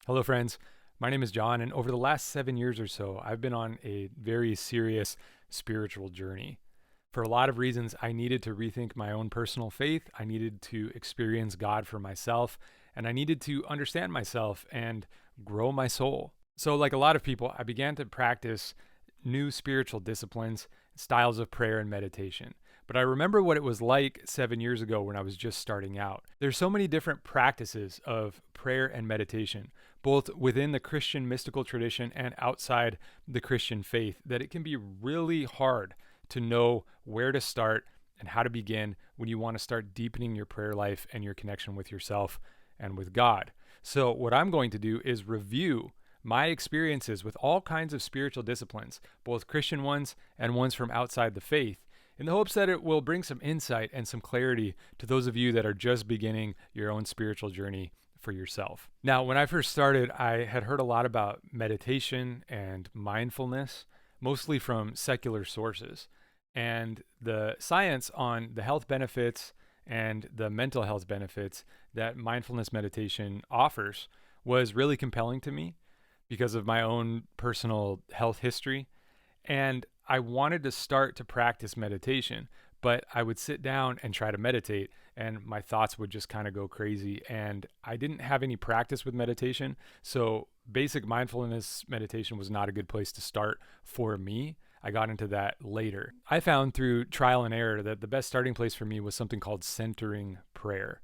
Hello, friends. My name is John, and over the last 7 years or so, I've been on a very serious spiritual journey. For a lot of reasons, I needed to rethink my own personal faith. I needed to experience God for myself, and I needed to understand myself and grow my soul. So, like a lot of people, I began to practice new spiritual disciplines, styles of prayer and meditation. But I remember what it was like 7 years ago when I was just starting out. There's so many different practices of prayer and meditation, both within the Christian mystical tradition and outside the Christian faith, that it can be really hard to know where to start and how to begin when you want to start deepening your prayer life and your connection with yourself and with God. So, what I'm going to do is review my experiences with all kinds of spiritual disciplines, both Christian ones and ones from outside the faith, in the hopes that it will bring some insight and some clarity to those of you that are just beginning your own spiritual journey for yourself. Now, when I first started, I had heard a lot about meditation and mindfulness, mostly from secular sources. And the science on the health benefits and the mental health benefits that mindfulness meditation offers was really compelling to me because of my own personal health history. And I wanted to start to practice meditation, but I would sit down and try to meditate, and my thoughts would just kind of go crazy. And I didn't have any practice with meditation. So, basic mindfulness meditation was not a good place to start for me. I got into that later. I found through trial and error that the best starting place for me was something called centering prayer.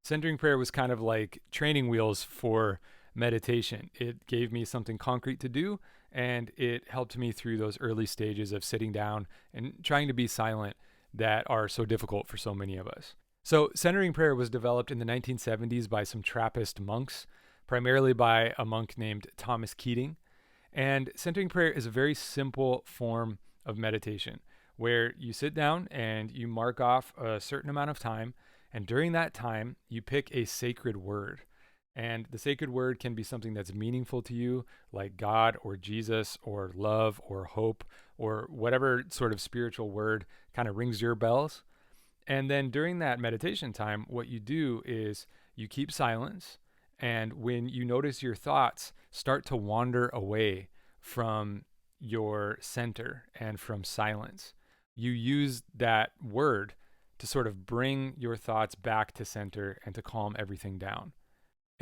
Centering prayer was kind of like training wheels for meditation. It gave me something concrete to do, and it helped me through those early stages of sitting down and trying to be silent that are so difficult for so many of us. So, centering prayer was developed in the 1970s by some Trappist monks, primarily by a monk named Thomas Keating. And centering prayer is a very simple form of meditation where you sit down and you mark off a certain amount of time. And during that time, you pick a sacred word. And the sacred word can be something that's meaningful to you, like God or Jesus or love or hope or whatever sort of spiritual word kind of rings your bells. And then during that meditation time, what you do is you keep silence. And when you notice your thoughts start to wander away from your center and from silence, you use that word to sort of bring your thoughts back to center and to calm everything down.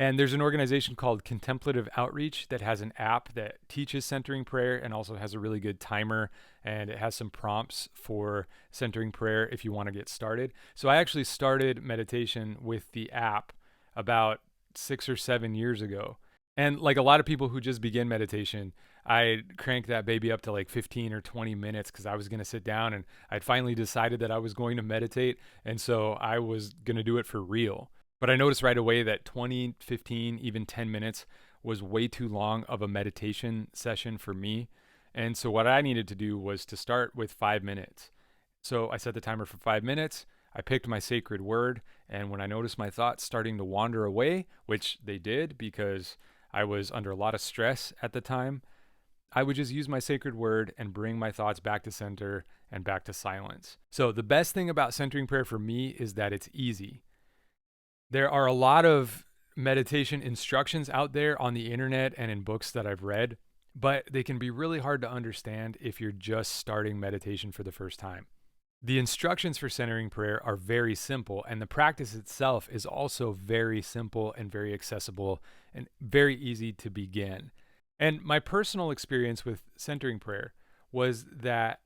And there's an organization called Contemplative Outreach that has an app that teaches centering prayer and also has a really good timer, and it has some prompts for centering prayer if you want to get started. So I actually started meditation with the app about 6 or 7 years ago. And like a lot of people who just begin meditation, I cranked that baby up to like 15 or 20 minutes because I was going to sit down and I'd finally decided that I was going to meditate. And so I was going to do it for real. But I noticed right away that 20, 15, even 10 minutes was way too long of a meditation session for me. And so what I needed to do was to start with 5 minutes. So I set the timer for 5 minutes. I picked my sacred word. And when I noticed my thoughts starting to wander away, which they did because I was under a lot of stress at the time, I would just use my sacred word and bring my thoughts back to center and back to silence. So the best thing about centering prayer for me is that it's easy. There are a lot of meditation instructions out there on the internet and in books that I've read, but they can be really hard to understand if you're just starting meditation for the first time. The instructions for centering prayer are very simple, and the practice itself is also very simple and very accessible and very easy to begin. And my personal experience with centering prayer was that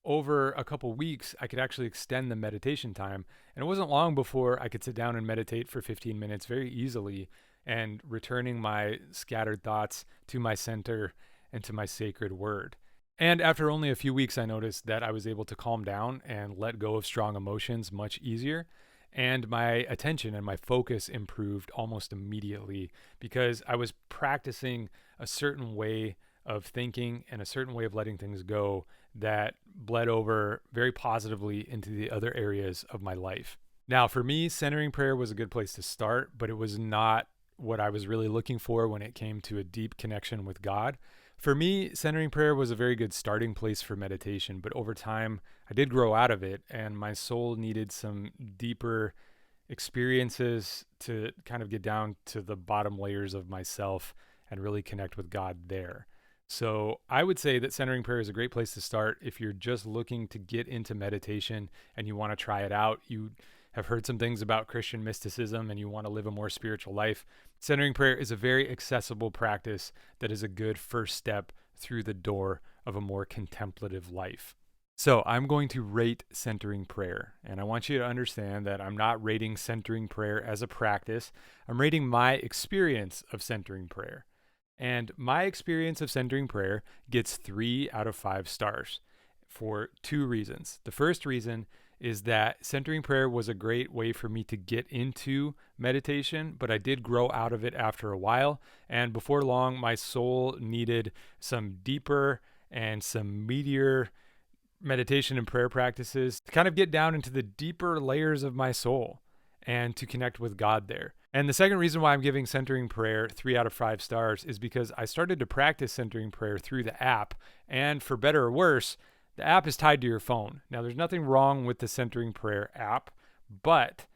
over a couple weeks, I could actually extend the meditation time. And it wasn't long before I could sit down and meditate for 15 minutes very easily and returning my scattered thoughts to my center and to my sacred word. And after only a few weeks, I noticed that I was able to calm down and let go of strong emotions much easier. And my attention and my focus improved almost immediately because I was practicing a certain way of thinking and a certain way of letting things go that bled over very positively into the other areas of my life. Now, for me, centering prayer was a good place to start, but it was not what I was really looking for when it came to a deep connection with God. For me, centering prayer was a very good starting place for meditation, but over time, I did grow out of it, and my soul needed some deeper experiences to kind of get down to the bottom layers of myself and really connect with God there. So I would say that centering prayer is a great place to start if you're just looking to get into meditation and you want to try it out. You have heard some things about Christian mysticism and you want to live a more spiritual life. Centering prayer is a very accessible practice that is a good first step through the door of a more contemplative life. So I'm going to rate centering prayer, and I want you to understand that I'm not rating centering prayer as a practice. I'm rating my experience of centering prayer. And my experience of centering prayer gets 3 out of 5 stars for 2 reasons. The first reason is that centering prayer was a great way for me to get into meditation, but I did grow out of it after a while. And before long, my soul needed some deeper and some meatier meditation and prayer practices to kind of get down into the deeper layers of my soul and to connect with God there. And the second reason why I'm giving centering prayer 3 out of 5 stars is because I started to practice centering prayer through the app. And for better or worse, the app is tied to your phone. Now, there's nothing wrong with the centering prayer app, but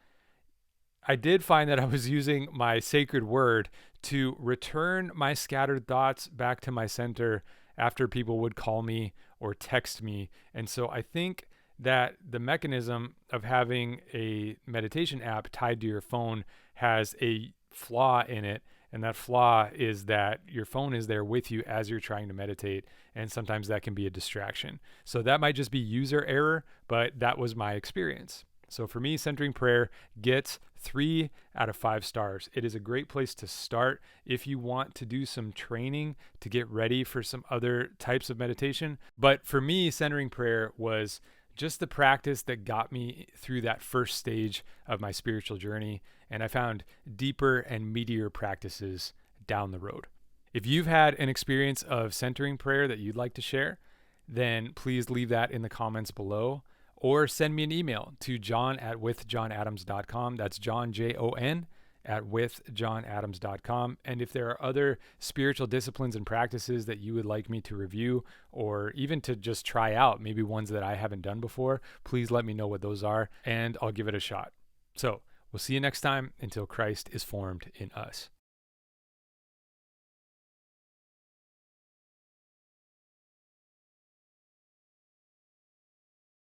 I did find that I was using my sacred word to return my scattered thoughts back to my center after people would call me or text me. And so I think that the mechanism of having a meditation app tied to your phone has a flaw in it. And that flaw is that your phone is there with you as you're trying to meditate. And sometimes that can be a distraction. So that might just be user error, but that was my experience. So for me, centering prayer gets 3 out of 5 stars. It is a great place to start if you want to do some training to get ready for some other types of meditation. But for me, centering prayer was just the practice that got me through that first stage of my spiritual journey. And I found deeper and meatier practices down the road. If you've had an experience of centering prayer that you'd like to share, then please leave that in the comments below. Or send me an email to john@withjohnadams.com. That's John, Jon, @withjohnadams.com. And if there are other spiritual disciplines and practices that you would like me to review or even to just try out, maybe ones that I haven't done before, please let me know what those are and I'll give it a shot. So we'll see you next time until Christ is formed in us.